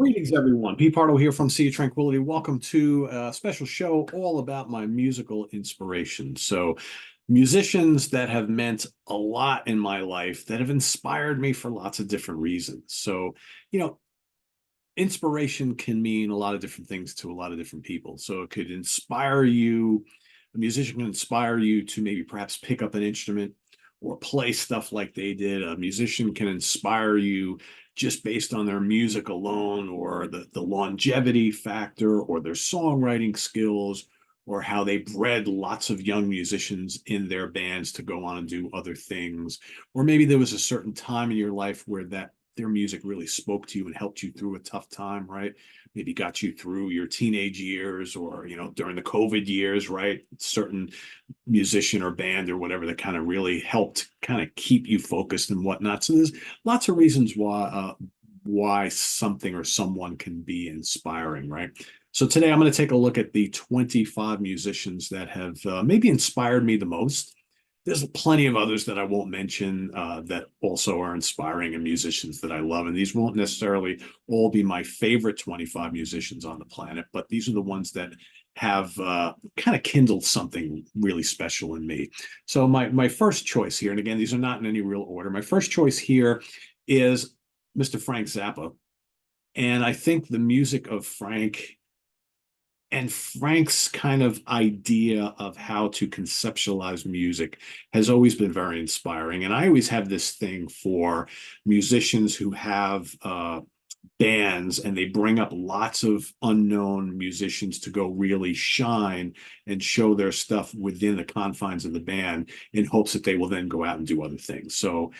Greetings, everyone. Pete Pardo here from Sea of Tranquility. Welcome to a special show all about my musical inspiration. So, musicians that have meant a lot in my life that have inspired me for lots of different reasons. So, you know, inspiration can mean a lot of different things to a lot of different people. So, it could inspire you, a musician can inspire you to maybe perhaps pick up an instrument or play stuff like they did. A musician can inspire you just based on their music alone, or the longevity factor, or their songwriting skills, or how they bred lots of young musicians in their bands to go on and do other things. Or maybe there was a certain time in your life where that their music really spoke to you and helped you through a tough time, right? Maybe got you through your teenage years, or during the COVID years, right? Certain musician or band or whatever that kind of really helped kind of keep you focused and whatnot. So there's lots of reasons why something or someone can be inspiring, right? So today I'm going to take a look at the 25 musicians that have maybe inspired me the most. There's plenty of others that I won't mention that also are inspiring, and musicians that I love. And these won't necessarily all be my favorite 25 musicians on the planet, but these are the ones that have kind of kindled something really special in me. So my first choice here, and again, these are not in any real order. My first choice here is Mr. Frank Zappa. And I think the music of Frank and Frank's kind of idea of how to conceptualize music has always been very inspiring. And I always have this thing for musicians who have bands, and they bring up lots of unknown musicians to go really shine and show their stuff within the confines of the band in hopes that they will then go out and do other things. So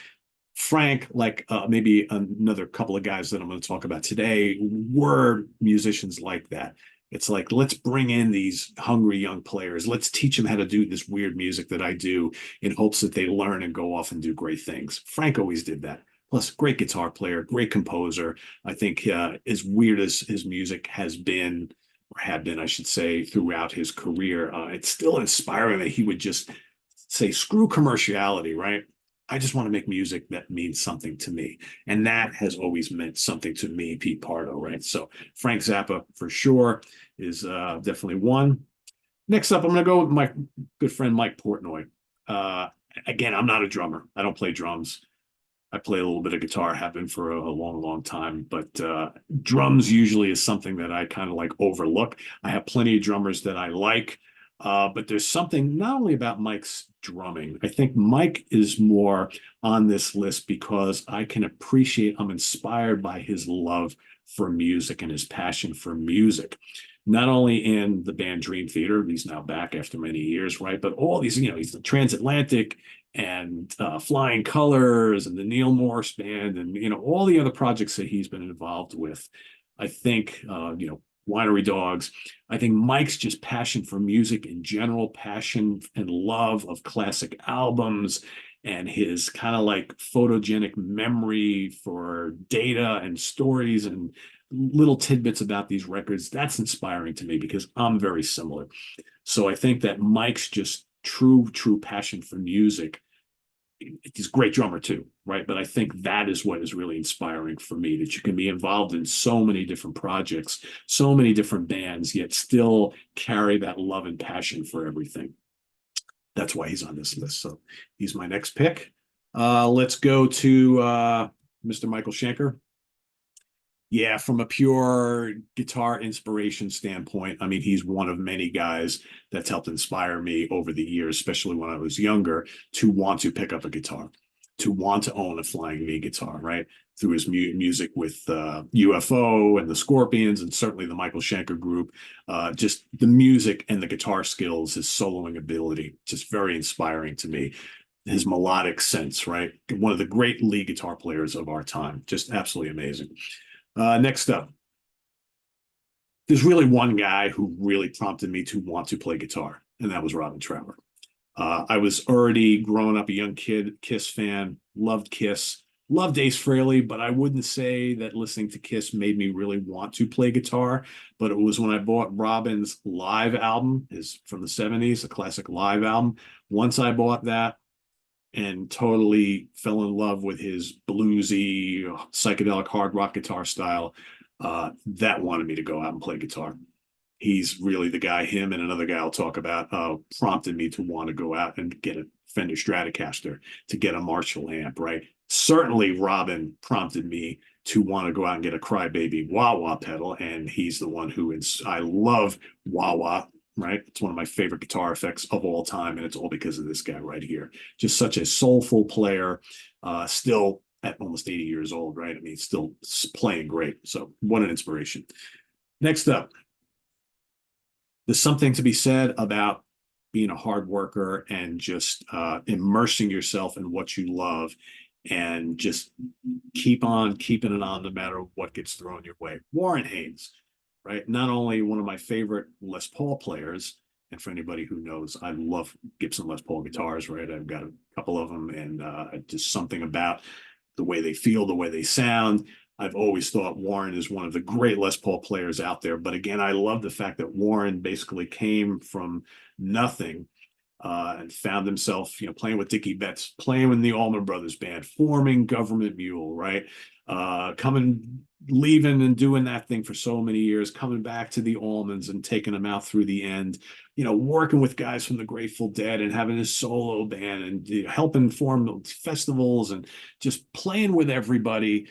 Frank, like maybe another couple of guys that I'm going to talk about today, were musicians like that. It's like, let's bring in these hungry young players. Let's teach them how to do this weird music that I do in hopes that they learn and go off and do great things. Frank always did that. Plus, great guitar player, great composer. I think as weird as his music has been, or had been, I should say, throughout his career, it's still inspiring that he would just say, screw commerciality, right? I just want to make music that means something to me. And that has always meant something to me, Pete Pardo, right? So Frank Zappa, for sure, is definitely one. Next up, I'm going to go with my good friend, Mike Portnoy. Again, I'm not a drummer. I don't play drums. I play a little bit of guitar, have been for a long, long time, but drums usually is something that I kind of like overlook. I have plenty of drummers that I like, but there's something not only about Mike's drumming. I think Mike is more on this list because I can appreciate, I'm inspired by his love for music and his passion for music. Not only in the band Dream Theater, he's now back after many years, right? But all these, he's the Transatlantic and Flying Colors and the Neil Morse Band, and all the other projects that he's been involved with. I think Winery Dogs. I think Mike's just passion for music in general, passion and love of classic albums, and his kind of like photogenic memory for data and stories and little tidbits about these records. That's inspiring to me because I'm very similar. So I think that Mike's just true passion for music. He's a great drummer too, right? But I think that is what is really inspiring for me, that you can be involved in so many different projects, so many different bands, yet still carry that love and passion for everything. That's why he's on this list. So he's my next pick. Let's go to Mr. Michael Schenker. Yeah, from a pure guitar inspiration standpoint, I mean, he's one of many guys that's helped inspire me over the years, especially when I was younger, to want to pick up a guitar, to want to own a Flying V guitar, right? Through his music with UFO and the Scorpions, and certainly the Michael Schenker group, just the music and the guitar skills, his soloing ability, just very inspiring to me. His melodic sense, right? One of the great lead guitar players of our time, just absolutely amazing. Next up, there's really one guy who really prompted me to want to play guitar, and that was Robin Trower. I was already growing up a young kid, Kiss fan, loved Kiss, loved Ace Frehley, but I wouldn't say that listening to Kiss made me really want to play guitar. But it was when I bought Robin's live album, is from the 70s, a classic live album. Once I bought that, and totally fell in love with his bluesy, psychedelic hard rock guitar style. that wanted me to go out and play guitar. He's really the guy, him and another guy I'll talk about, prompted me to want to go out and get a Fender Stratocaster, to get a Marshall amp, right? Certainly Robin prompted me to want to go out and get a Crybaby wah-wah pedal, and he's the one who I love wah-wah, right? It's one of my favorite guitar effects of all time, and it's all because of this guy right here. Just such a soulful player, still at almost 80 years old, right? I mean, still playing great. So what an inspiration. Next up, there's something to be said about being a hard worker and just immersing yourself in what you love and just keep on keeping it on no matter what gets thrown your way. Warren Haynes, right? Not only one of my favorite Les Paul players, and for anybody who knows, I love Gibson Les Paul guitars, right? I've got a couple of them, and just something about the way they feel, the way they sound. I've always thought Warren is one of the great Les Paul players out there. But again, I love the fact that Warren basically came from nothing and found himself, playing with Dickie Betts, playing with the Allman Brothers Band, forming Government Mule, right? Leaving and doing that thing for so many years, coming back to the Allmans and taking them out through the end, working with guys from the Grateful Dead and having his solo band and helping form festivals and just playing with everybody.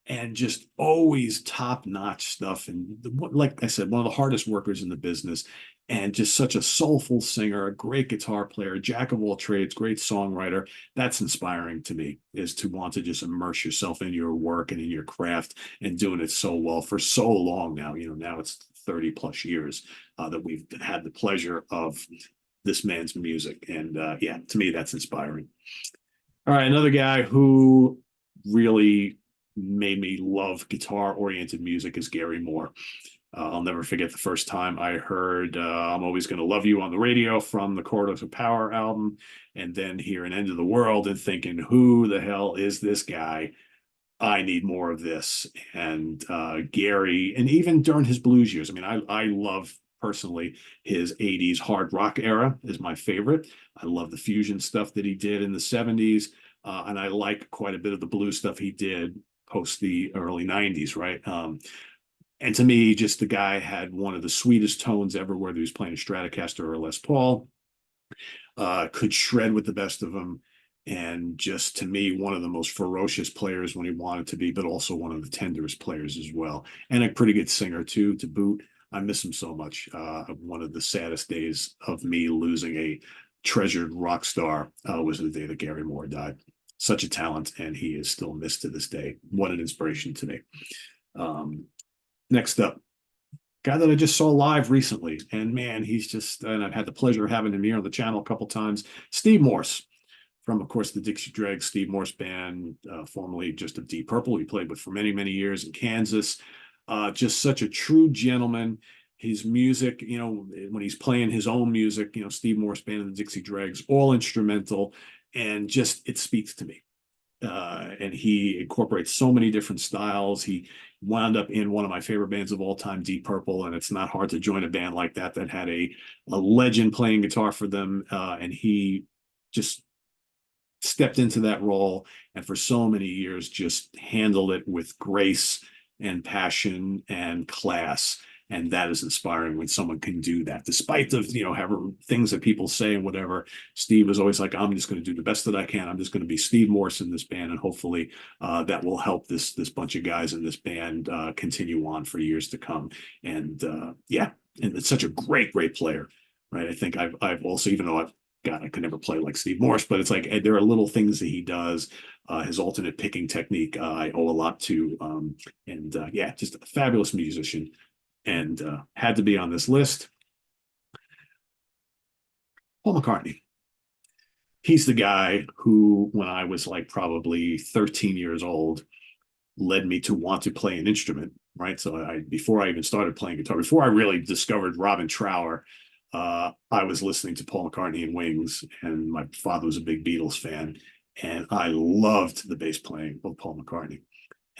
And just always top-notch stuff. And like I said, one of the hardest workers in the business, and just such a soulful singer, a great guitar player, jack of all trades, great songwriter. That's inspiring to me, is to want to just immerse yourself in your work and in your craft and doing it so well for so long now. Now it's 30 plus years that we've had the pleasure of this man's music. And yeah, to me, that's inspiring. All right, another guy who really made me love guitar-oriented music is Gary Moore. I'll never forget the first time I heard I'm Always Gonna Love You on the radio from the Corridors of Power album, and then hearing End of the World and thinking, who the hell is this guy? I need more of this. And Gary, and even during his blues years, I mean, I love personally his 80s hard rock era is my favorite. I love the fusion stuff that he did in the 70s. And I like quite a bit of the blues stuff he did post the early 90s, right? And to me, just the guy had one of the sweetest tones ever, whether he was playing a Stratocaster or a Les Paul, could shred with the best of them. And just to me, one of the most ferocious players when he wanted to be, but also one of the tenderest players as well. And a pretty good singer too, to boot. I miss him so much. One of the saddest days of me losing a treasured rock star was the day that Gary Moore died. Such a talent, and he is still missed to this day. What an inspiration to me. Next up, guy that I just saw live recently, and man, he's just, and I've had the pleasure of having him here on the channel a couple times, Steve Morse, from, of course, the Dixie Dregs, Steve Morse Band, formerly just of Deep Purple. He played with for many, many years in Kansas. Just such a true gentleman. His music, when he's playing his own music, Steve Morse Band and the Dixie Dregs, all instrumental, and just, it speaks to me. And he incorporates so many different styles. He wound up in one of my favorite bands of all time, Deep Purple, and it's not hard to join a band like that had a legend playing guitar for them. And he just stepped into that role, and for so many years just handled it with grace and passion and class. And that is inspiring when someone can do that, despite the, however things that people say and whatever. Steve was always like, I'm just going to do the best that I can. I'm just going to be Steve Morse in this band. And hopefully that will help this bunch of guys in this band continue on for years to come. And yeah, and it's such a great, great player, right? I think I've also, even though I could never play like Steve Morse, but it's like there are little things that he does. His alternate picking technique, I owe a lot to. Yeah, just a fabulous musician. And had to be on this list. Paul McCartney. He's the guy who, when I was like probably 13 years old, led me to want to play an instrument, right? So before I even started playing guitar, before I really discovered Robin Trower, I was listening to Paul McCartney and Wings, and my father was a big Beatles fan, and I loved the bass playing of Paul McCartney.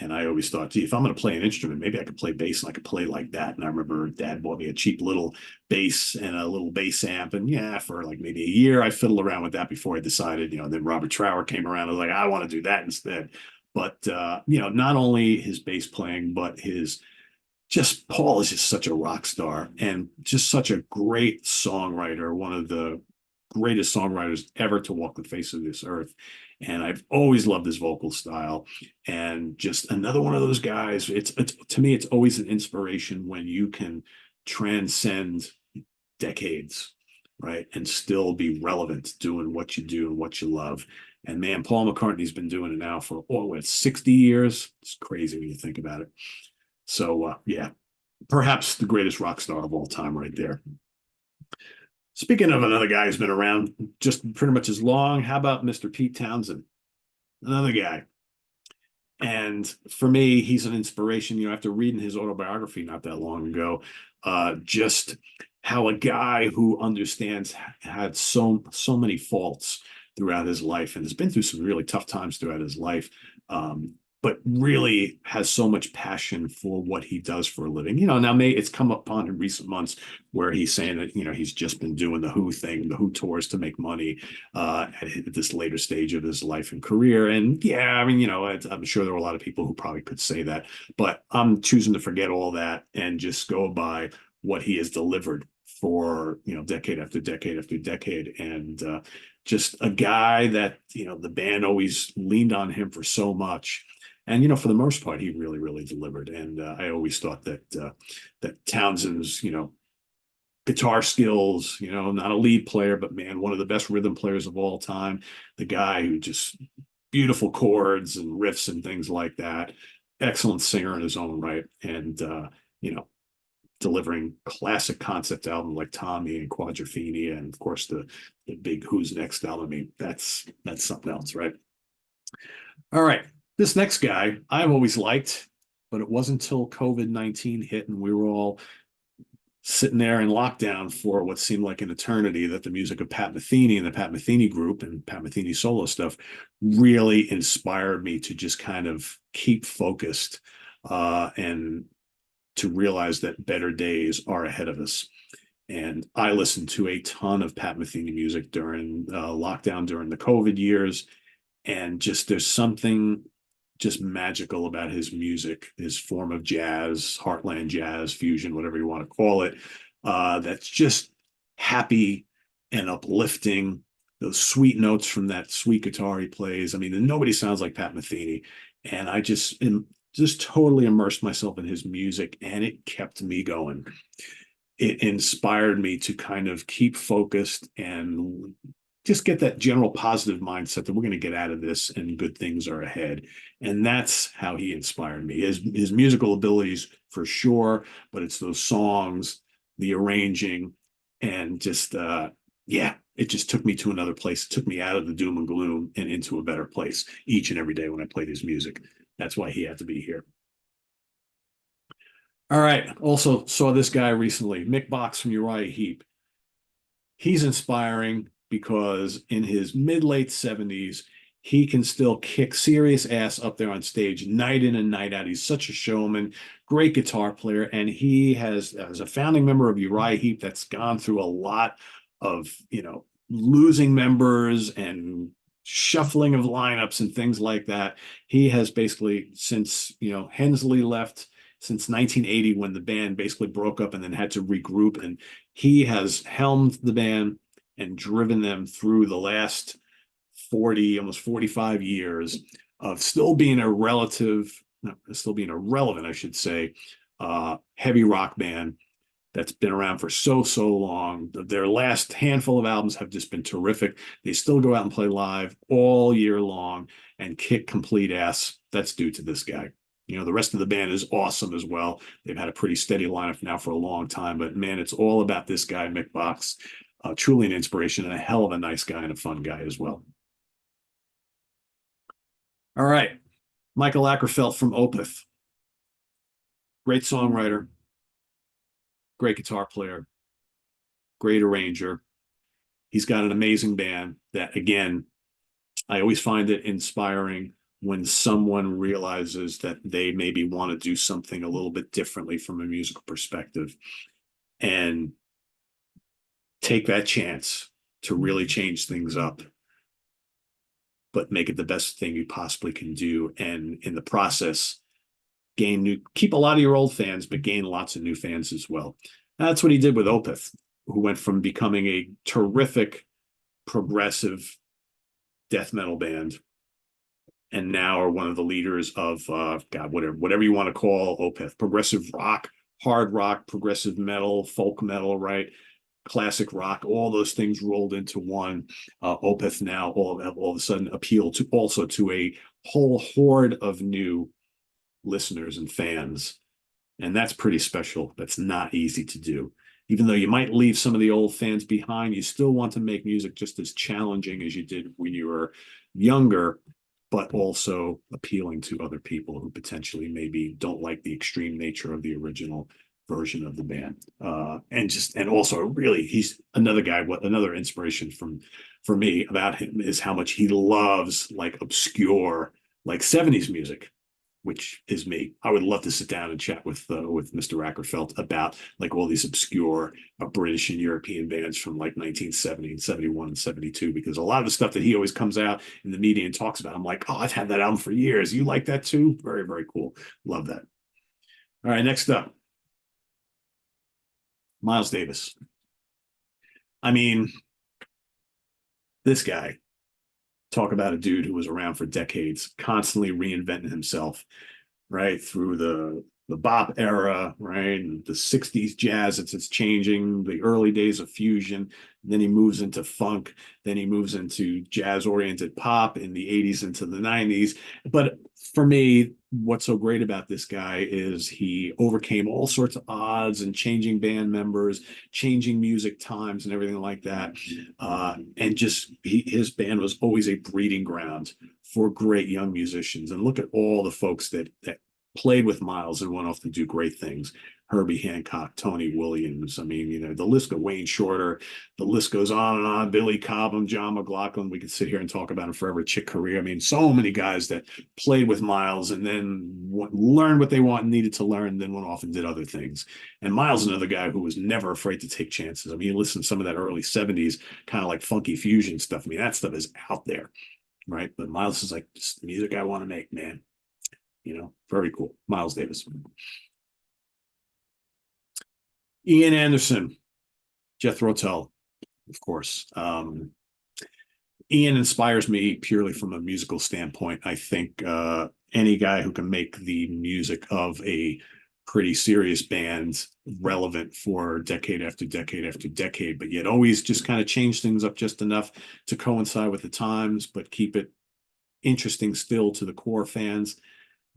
And I always thought, gee, if I'm going to play an instrument, maybe I could play bass and I could play like that. And I remember Dad bought me a cheap little bass and a little bass amp. And yeah, for like maybe a year, I fiddled around with that before I decided, then Robert Trower came around. I was like, I want to do that instead. But not only his bass playing, but Paul is just such a rock star and just such a great songwriter, one of the greatest songwriters ever to walk the face of this earth. And I've always loved his vocal style, and just another one of those guys. It's to me, it's always an inspiration when you can transcend decades, right, and still be relevant, doing what you do and what you love. And man, Paul McCartney's been doing it now for 60 years. It's crazy when you think about it. So yeah, perhaps the greatest rock star of all time, right there. Speaking of another guy who's been around just pretty much as long, how about Mr. Pete Townshend? Another guy. And for me, he's an inspiration. After reading his autobiography not that long ago, just how a guy who understands had so many faults throughout his life and has been through some really tough times throughout his life, but really has so much passion for what he does for a living. Now it's come upon in recent months where he's saying that, he's just been doing the Who thing, the Who tours to make money at this later stage of his life and career. And yeah, I mean, I'm sure there are a lot of people who probably could say that, but I'm choosing to forget all that and just go by what he has delivered for, decade after decade after decade. And just a guy that, the band always leaned on him for so much. And, for the most part, he really, really delivered. And I always thought that Townshend's, guitar skills, not a lead player, but man, one of the best rhythm players of all time. The guy who just beautiful chords and riffs and things like that. Excellent singer in his own right. And, delivering classic concept album like Tommy and Quadrophenia, and of course the big Who's Next album. I mean, that's something else, right? All right. This next guy I've always liked, but it wasn't until COVID-19 hit and we were all sitting there in lockdown for what seemed like an eternity that the music of Pat Metheny and the Pat Metheny group and Pat Metheny solo stuff really inspired me to just kind of keep focused and to realize that better days are ahead of us. And I listened to a ton of Pat Metheny music during lockdown, during the COVID years. And just there's something just magical about his music, his form of jazz, heartland jazz, fusion, whatever you want to call it, that's just happy and uplifting. Those sweet notes from that sweet guitar he plays. I mean, nobody sounds like Pat Metheny. And I just totally immersed myself in his music, and it kept me going. It inspired me to kind of keep focused and just get that general positive mindset that we're going to get out of this and good things are ahead. And that's how he inspired me. His musical abilities for sure, but it's those songs, the arranging, and just it just took me to another place. It took me out of the doom and gloom and into a better place each and every day when I played his music. That's why he had to be here. All right. Also saw this guy recently, Mick Box from Uriah Heep. He's inspiring because in his late 70s, he can still kick serious ass up there on stage night in and night out. He's such a showman, great guitar player, and he has, as a founding member of Uriah Heep, that's gone through a lot of, losing members and shuffling of lineups and things like that. He has basically, since, Hensley left, since 1980 when the band basically broke up and then had to regroup, and he has helmed the band and driven them through the last 40, almost 45 years of still being relevant, I should say, heavy rock band that's been around for so long. Their last handful of albums have just been terrific. They still go out and play live all year long and kick complete ass. That's due to this guy. The rest of the band is awesome as well. They've had a pretty steady lineup now for a long time, but man, it's all about this guy, Mick Box. Truly an inspiration and a hell of a nice guy and a fun guy as well. All right. Mikael Åkerfeldt from Opeth. Great songwriter, great guitar player, great arranger. He's got an amazing band that, again, I always find it inspiring when someone realizes that they maybe want to do something a little bit differently from a musical perspective and take that chance to really change things up. but make it the best thing you possibly can do. And in the process, keep a lot of your old fans, but gain lots of new fans as well. That's what he did with Opeth, who went from becoming a terrific progressive death metal band and now are one of the leaders of God, whatever you want to call Opeth, progressive rock, hard rock, progressive metal, folk metal, right? Classic rock, all those things rolled into one. Opeth now all of a sudden appeal to also to a whole horde of new listeners and fans. And that's pretty special. That's not easy to do. Even though you might leave some of the old fans behind, you still want to make music just as challenging as you did when you were younger, but also appealing to other people who potentially maybe don't like the extreme nature of the original version of the band. And also really, he's another guy. What another inspiration for me about him is how much he loves like obscure, like 70s music, which is me. I would love to sit down and chat with Mr. Åkerfeldt about like all these obscure British and European bands from like 1970 and 71 and 72, because a lot of the stuff that he always comes out in the media and talks about, I'm like, oh, I've had that album for years. You like that too? Very, very cool. Love that. All right, next up, Miles Davis. I mean, this guy, talk about a dude who was around for decades, constantly reinventing himself, right? Through the bop era, right? And the 60s jazz, it's changing, the early days of fusion. Then he moves into funk. Then he moves into jazz-oriented pop in the 80s into the 90s. But for me, what's so great about this guy is he overcame all sorts of odds and changing band members, changing music times and everything like that. And just his band was always a breeding ground for great young musicians. And look at all the folks that played with Miles and went off to do great things. Herbie Hancock, Tony Williams. I mean, you know, the list goes Wayne Shorter. The list goes on and on. Billy Cobham, John McLaughlin. We could sit here and talk about him forever. Chick Corea. I mean, so many guys that played with Miles and then learned what they want and needed to learn, and then went off and did other things. And Miles is another guy who was never afraid to take chances. I mean, you listen to some of that early 70s kind of like funky fusion stuff. I mean, that stuff is out there, right? But Miles is like, just the music I want to make, man. You know, very cool. Miles Davis. Ian Anderson, Jethro Tull, of course. Ian inspires me purely from a musical standpoint. I think any guy who can make the music of a pretty serious band relevant for decade after decade after decade, but yet always just kind of change things up just enough to coincide with the times, but keep it interesting still to the core fans.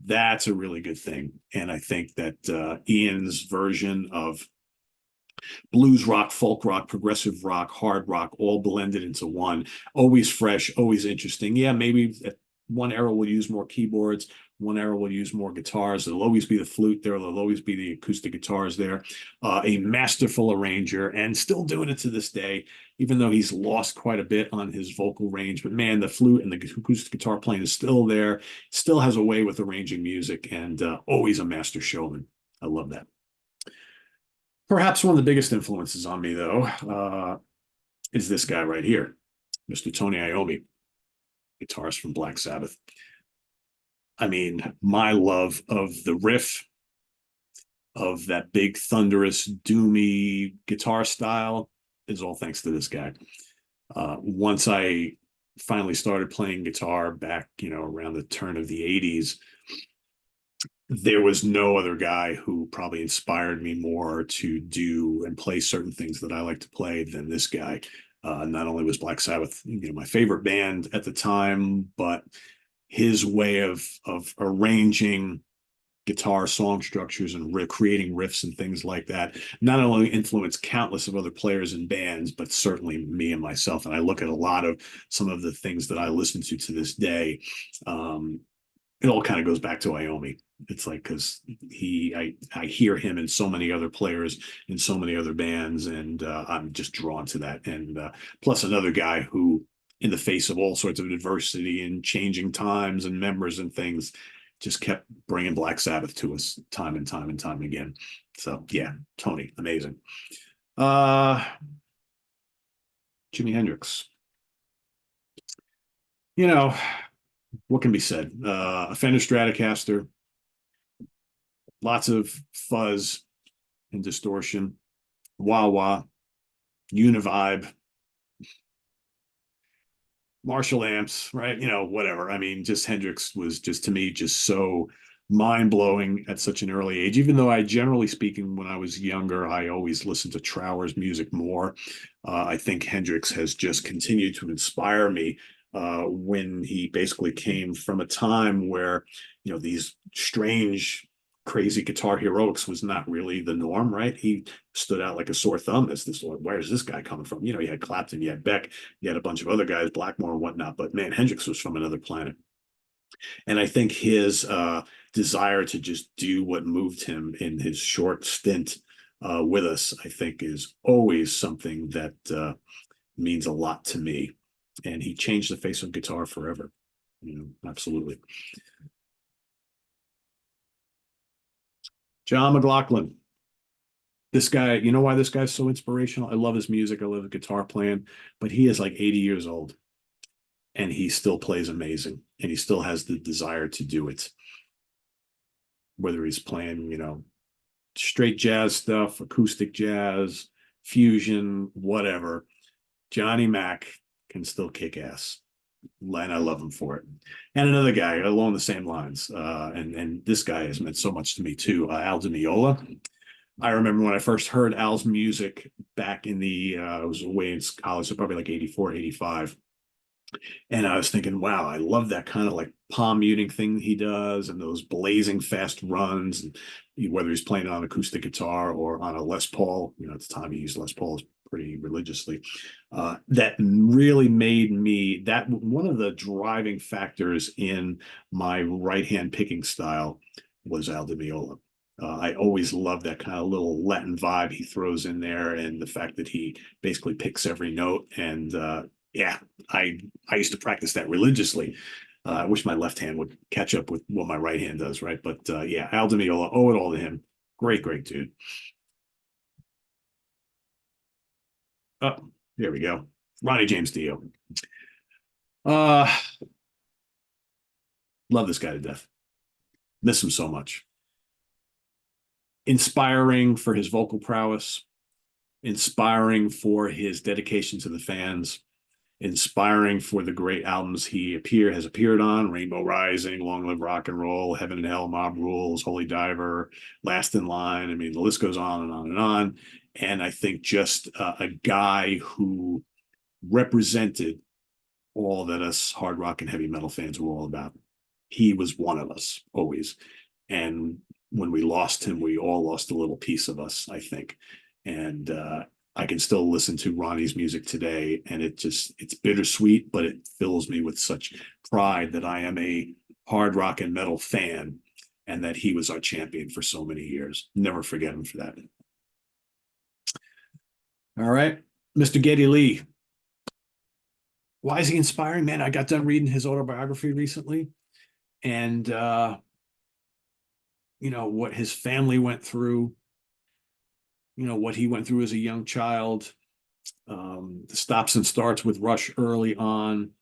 That's a really good thing. And I think that Ian's version of blues rock, folk rock, progressive rock, hard rock, all blended into one, always fresh, always interesting. Yeah, maybe one era will use more keyboards, one era will use more guitars. There'll always be the flute there. There'll always be the acoustic guitars there. A masterful arranger, and still doing it to this day, even though he's lost quite a bit on his vocal range. But man, the flute and the acoustic guitar playing is still there. Still has a way with arranging music, and always a master showman. I love that. Perhaps one of the biggest influences on me, though, is this guy right here, Mr. Tony Iommi, guitarist from Black Sabbath. I mean, my love of the riff, of that big, thunderous, doomy guitar style is all thanks to this guy. Once I finally started playing guitar back, you know, around the turn of the 80s, there was no other guy who probably inspired me more to do and play certain things that I like to play than this guy. Not only was Black Sabbath, you know, my favorite band at the time, but his way of arranging guitar song structures and creating riffs and things like that not only influenced countless of other players and bands, but certainly me and myself. And I look at a lot of some of the things that I listen to this day. It all kind of goes back to Iommi. It's like, because I hear him in so many other players in so many other bands, and I'm just drawn to that. And plus another guy who, in the face of all sorts of adversity and changing times and members and things, just kept bringing Black Sabbath to us time and time and time again. So yeah, Tony, amazing. Jimi Hendrix. You know, what can be said? A Fender Stratocaster, lots of fuzz and distortion, wah wah, univibe, Marshall amps, right? Whatever. I mean, just Hendrix was just to me just so mind blowing at such an early age. Even though I, generally speaking, when I was younger, I always listened to Trower's music more. I think Hendrix has just continued to inspire me when he basically came from a time where, these strange, crazy guitar heroics was not really the norm, right? He stood out like a sore thumb as this, where's this guy coming from? You had Clapton, you had Beck, you had a bunch of other guys, Blackmore and whatnot, but man, Hendrix was from another planet. And I think his desire to just do what moved him in his short stint with us, I think, is always something that means a lot to me. And he changed the face of guitar forever. Absolutely. John McLaughlin. This guy, you know why this guy's so inspirational? I love his music. I love his guitar playing, but he is like 80 years old and he still plays amazing and he still has the desire to do it. Whether he's playing, straight jazz stuff, acoustic jazz, fusion, whatever, Johnny Mac can still kick ass. And I love him for it. And another guy along the same lines, and this guy has meant so much to me too, Al Di Meola. I remember when I first heard Al's music back in I was away in college, so probably like 84, 85. And I was thinking, wow, I love that kind of like palm muting thing he does and those blazing fast runs. And whether he's playing on acoustic guitar or on a Les Paul, at the time he used Les Pauls pretty religiously. That really made me that one of the driving factors in my right hand picking style was Al Di Meola. I always love that kind of little Latin vibe he throws in there, and the fact that he basically picks every note. And yeah, I used to practice that religiously. I wish my left hand would catch up with what my right hand does, right? But yeah, Al Di Meola, owe it all to him. Great, great dude. Oh, there we go. Ronnie James Dio. Uh, love this guy to death. Miss him so much. Inspiring for his vocal prowess, inspiring for his dedication to the fans, inspiring for the great albums he has appeared on: Rainbow Rising, Long Live Rock and Roll, Heaven and Hell, Mob Rules, Holy Diver, Last in Line. I mean, the list goes on and on and on. And I think just a guy who represented all that us hard rock and heavy metal fans were all about. He was one of us always. And when we lost him, we all lost a little piece of us, I think. And I can still listen to Ronnie's music today, and it's bittersweet, but it fills me with such pride that I am a hard rock and metal fan and that he was our champion for so many years. Never forget him for that. All right. Mr. Geddy Lee. Why is he inspiring? Man, I got done reading his autobiography recently, and what his family went through, what he went through as a young child, the stops and starts with Rush early on,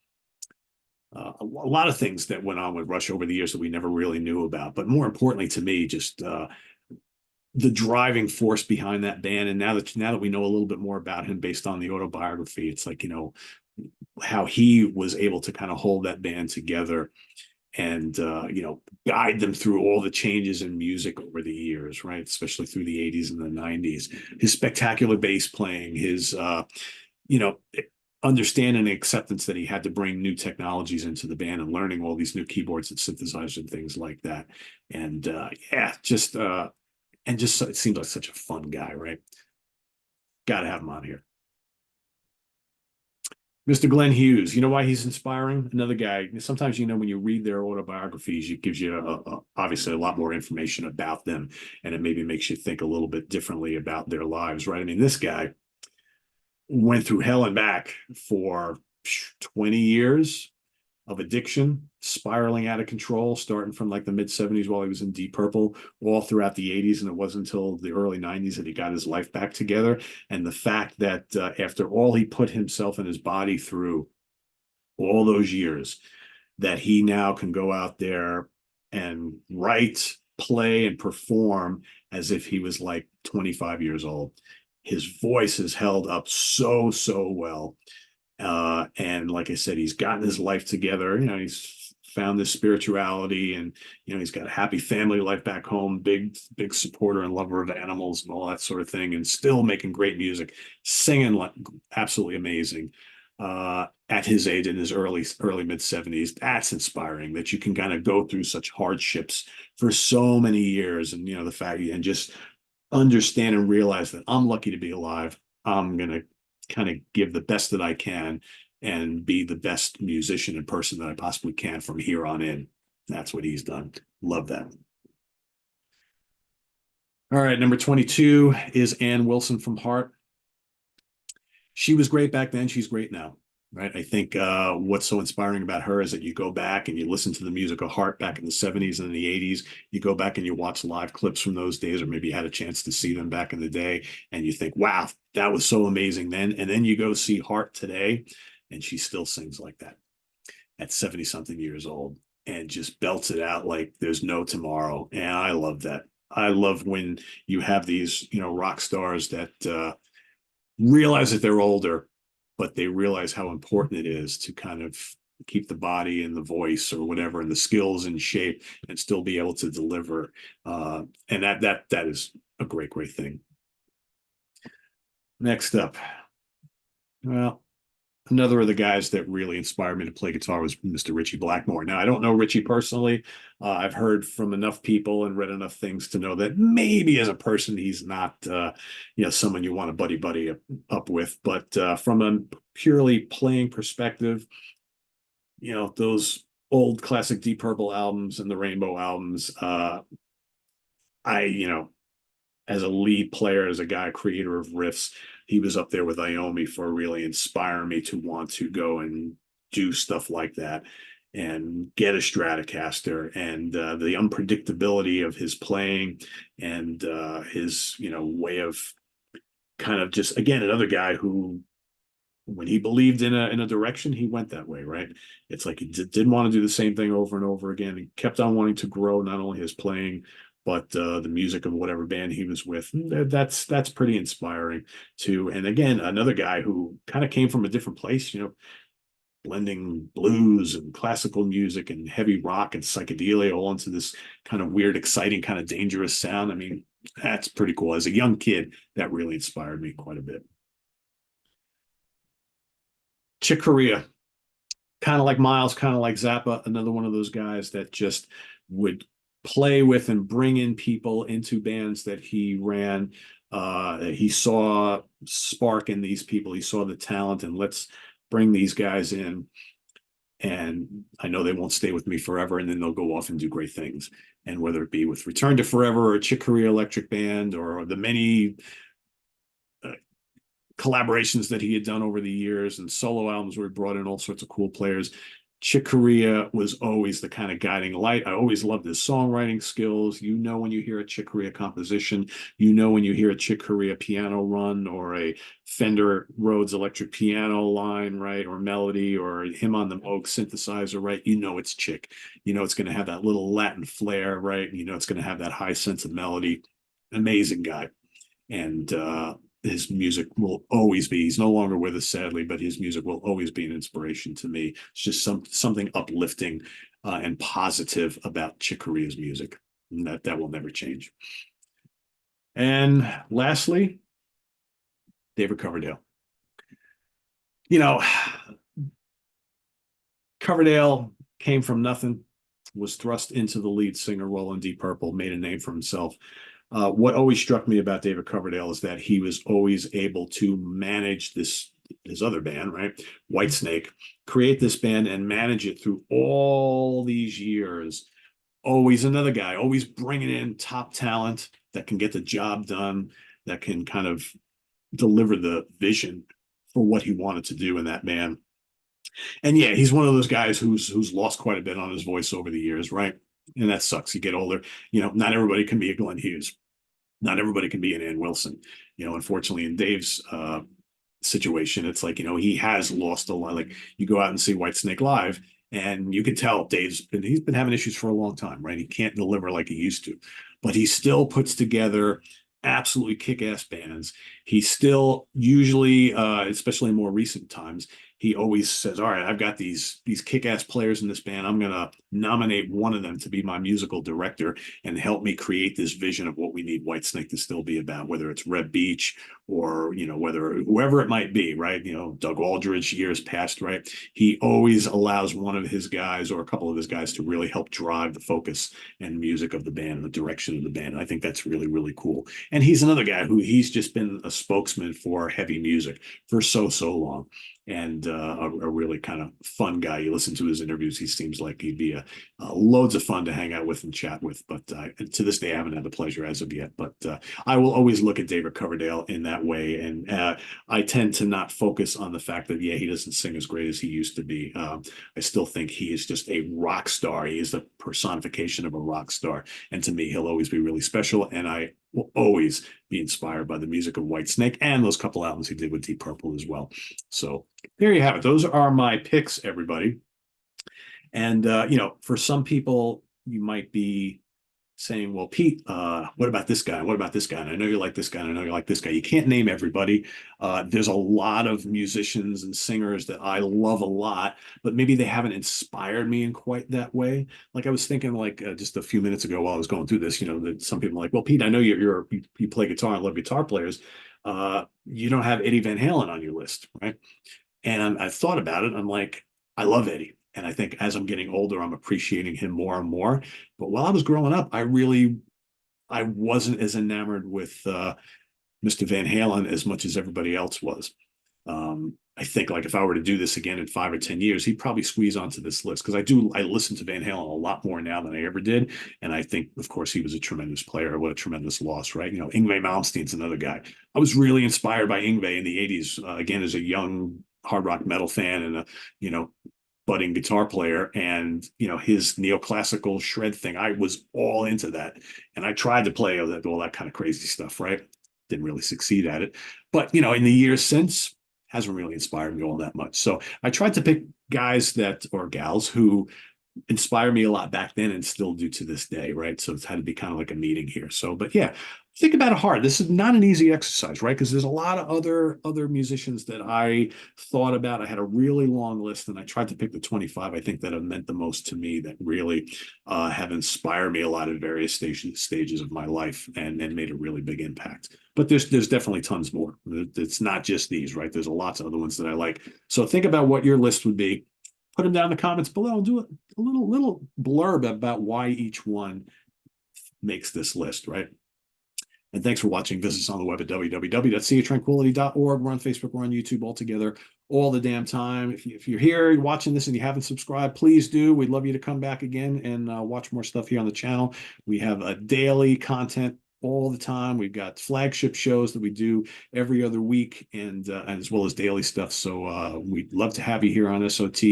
a lot of things that went on with Rush over the years that we never really knew about. But more importantly to me, just the driving force behind that band. And now that we know a little bit more about him based on the autobiography, it's like, how he was able to kind of hold that band together and guide them through all the changes in music over the years, right? Especially through the 80s and the 90s. His spectacular bass playing, his you know understanding and acceptance that he had to bring new technologies into the band and learning all these new keyboards and synthesizers and things like that. And yeah, just it seems like such a fun guy, right? Got to have him on here. Mr. Glenn Hughes, you know why he's inspiring? Another guy. Sometimes, when you read their autobiographies, it gives you obviously a lot more information about them, and it maybe makes you think a little bit differently about their lives, right? I mean, this guy went through hell and back for 20 years of addiction, spiraling out of control, starting from like the mid 70s while he was in Deep Purple, all throughout the 80s. And it wasn't until the early 90s that he got his life back together. And the fact that after all he put himself and his body through, all those years, that he now can go out there and write, play, and perform as if he was like 25 years old. His voice has held up so well. And like I said, he's gotten his life together. He's found this spirituality, and he's got a happy family life back home, big supporter and lover of animals and all that sort of thing, and still making great music, singing like absolutely amazing. At his age, in his early mid 70s, that's inspiring, that you can kind of go through such hardships for so many years, and the fact, and just understand and realize that I'm lucky to be alive. I'm gonna kind of give the best that I can and be the best musician and person that I possibly can from here on in. That's what he's done. Love that. All right, number 22 is Ann Wilson from Heart. She was great back then. She's great now, right? I think what's so inspiring about her is that you go back and you listen to the music of Heart back in the 70s and the 80s. You go back and you watch live clips from those days, or maybe you had a chance to see them back in the day, and you think, wow, that was so amazing then. And then you go see Heart today, and she still sings like that at 70 something years old, and just belts it out like there's no tomorrow. And I love that. I love when you have these, rock stars that realize that they're older, but they realize how important it is to kind of keep the body and the voice or whatever and the skills in shape and still be able to deliver. And that is a great thing. Next up, well, another of the guys that really inspired me to play guitar was Mr. Ritchie Blackmore. Now, I don't know Ritchie personally. I've heard from enough people and read enough things to know that maybe as a person, he's not, someone you want to buddy up with. But from a purely playing perspective, those old classic Deep Purple albums and the Rainbow albums, as a lead player, as a guy, creator of riffs, he was up there with Iommi for really inspiring me to want to go and do stuff like that and get a Stratocaster, and the unpredictability of his playing and his, way of kind of just, again, another guy who, when he believed in a direction, he went that way, right? It's like he didn't want to do the same thing over and over again. He kept on wanting to grow not only his playing, but the music of whatever band he was with. That's pretty inspiring too. And again, another guy who kind of came from a different place, blending blues and classical music and heavy rock and psychedelia all into this kind of weird, exciting, kind of dangerous sound. I mean, that's pretty cool. As a young kid, that really inspired me quite a bit. Chick Corea, kind of like Miles, kind of like Zappa, another one of those guys that just would play with and bring in people into bands that he ran. He saw spark in these people. He saw the talent, and let's bring these guys in. And I know they won't stay with me forever, and then they'll go off and do great things. And whether it be with Return to Forever or Chick Corea Electric Band or the many collaborations that he had done over the years and solo albums where he brought in all sorts of cool players, Chick Corea was always the kind of guiding light. I always loved his songwriting skills. When you hear a Chick Corea composition, when you hear a Chick Corea piano run or a Fender Rhodes electric piano line, right, or melody, or him on the Moog synthesizer, right, it's Chick. It's going to have that little Latin flair, right? It's going to have that high sense of melody. Amazing guy. And his music will always be, he's no longer with us, sadly, but his music will always be an inspiration to me. It's just something uplifting and positive about Chick Corea's music. And that will never change. And lastly, David Coverdale. Coverdale came from nothing, was thrust into the lead singer role in Deep Purple, made a name for himself. What always struck me about David Coverdale is that he was always able to manage his other band, right? Whitesnake, create this band and manage it through all these years. Always another guy, always bringing in top talent that can get the job done, that can kind of deliver the vision for what he wanted to do in that band. And yeah, he's one of those guys who's lost quite a bit on his voice over the years, right? And that sucks. You get older. Not everybody can be a Glenn Hughes. Not everybody can be an Ann Wilson. Unfortunately, in Dave's situation. It's like, he has lost a lot. Like you go out and see Whitesnake live, and you can tell he's been having issues for a long time, right? He can't deliver like he used to, but he still puts together absolutely kick-ass bands. He still usually, especially in more recent times, he always says, all right, I've got these kick-ass players in this band. I'm going to nominate one of them to be my musical director and help me create this vision of what we need Whitesnake to still be about, whether it's Reb Beach or, whether whoever it might be, right? Doug Aldridge, years past, right? He always allows one of his guys or a couple of his guys to really help drive the focus and music of the band and the direction of the band. And I think that's really, really cool. And he's another guy who he's just been a spokesman for heavy music for so long, and a really kind of fun guy. You listen to his interviews, he seems like he'd be loads of fun to hang out with and chat with. But to this day, I haven't had the pleasure as of yet. But I will always look at David Coverdale in that way. And I tend to not focus on the fact that, he doesn't sing as great as he used to be. I still think he is just a rock star. He is the personification of a rock star. And to me, he'll always be really special. And I will always be inspired by the music of Whitesnake and those couple albums he did with Deep Purple as well. So there you have it. Those are my picks, everybody. And, for some people, you might be saying, well, Pete, what about this guy? What about this guy? And I know you like this guy, and I know you like this guy. You can't name everybody. There's a lot of musicians and singers that I love a lot, but maybe they haven't inspired me in quite that way. Like I was thinking, like just a few minutes ago while I was going through this, that some people are like, well, Pete, I know you play guitar and love guitar players. You don't have Eddie Van Halen on your list, right? And I thought about it. I'm like, I love Eddie. And I think as I'm getting older, I'm appreciating him more and more. But while I was growing up, I wasn't as enamored with Mr. Van Halen as much as everybody else was. I think like if I were to do this again in 5 or 10 years, he'd probably squeeze onto this list because I listen to Van Halen a lot more now than I ever did. And I think, of course, he was a tremendous player. What a tremendous loss, right? Yngwie Malmsteen's another guy. I was really inspired by Yngwie in the 80s, again, as a young hard rock metal fan and budding guitar player, and his neoclassical shred thing. I was all into that, and I tried to play all that kind of crazy stuff. Right, didn't really succeed at it, but in the years since, hasn't really inspired me all that much. So I tried to pick guys or gals who inspired me a lot back then and still do to this day, right? So it's had to be kind of like a meeting here. So, but yeah, think about it hard. This is not an easy exercise, right? Because there's a lot of other musicians that I thought about. I had a really long list, and I tried to pick the 25 I think that have meant the most to me, that really have inspired me a lot at various stages of my life and made a really big impact. But there's definitely tons more. It's not just these, right? There's lots of other ones that I like. So think about what your list would be. Put them down in the comments below. Do a little blurb about why each one makes this list, right? And thanks for watching. Visit us on the web at www.seatranquility.org. We're on Facebook. We're on YouTube all together all the damn time. If you're here, you're watching this, and you haven't subscribed, please do. We'd love you to come back again and watch more stuff here on the channel. We have a daily content all the time. We've got flagship shows that we do every other week, and as well as daily stuff. So we'd love to have you here on SOT,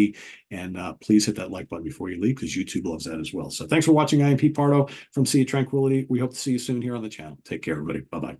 and please hit that like button before you leave, because YouTube loves that as well. So thanks for watching. I am Pete Pardo from Sea of Tranquility. We hope to see you soon here on the channel. Take care, everybody. Bye-bye.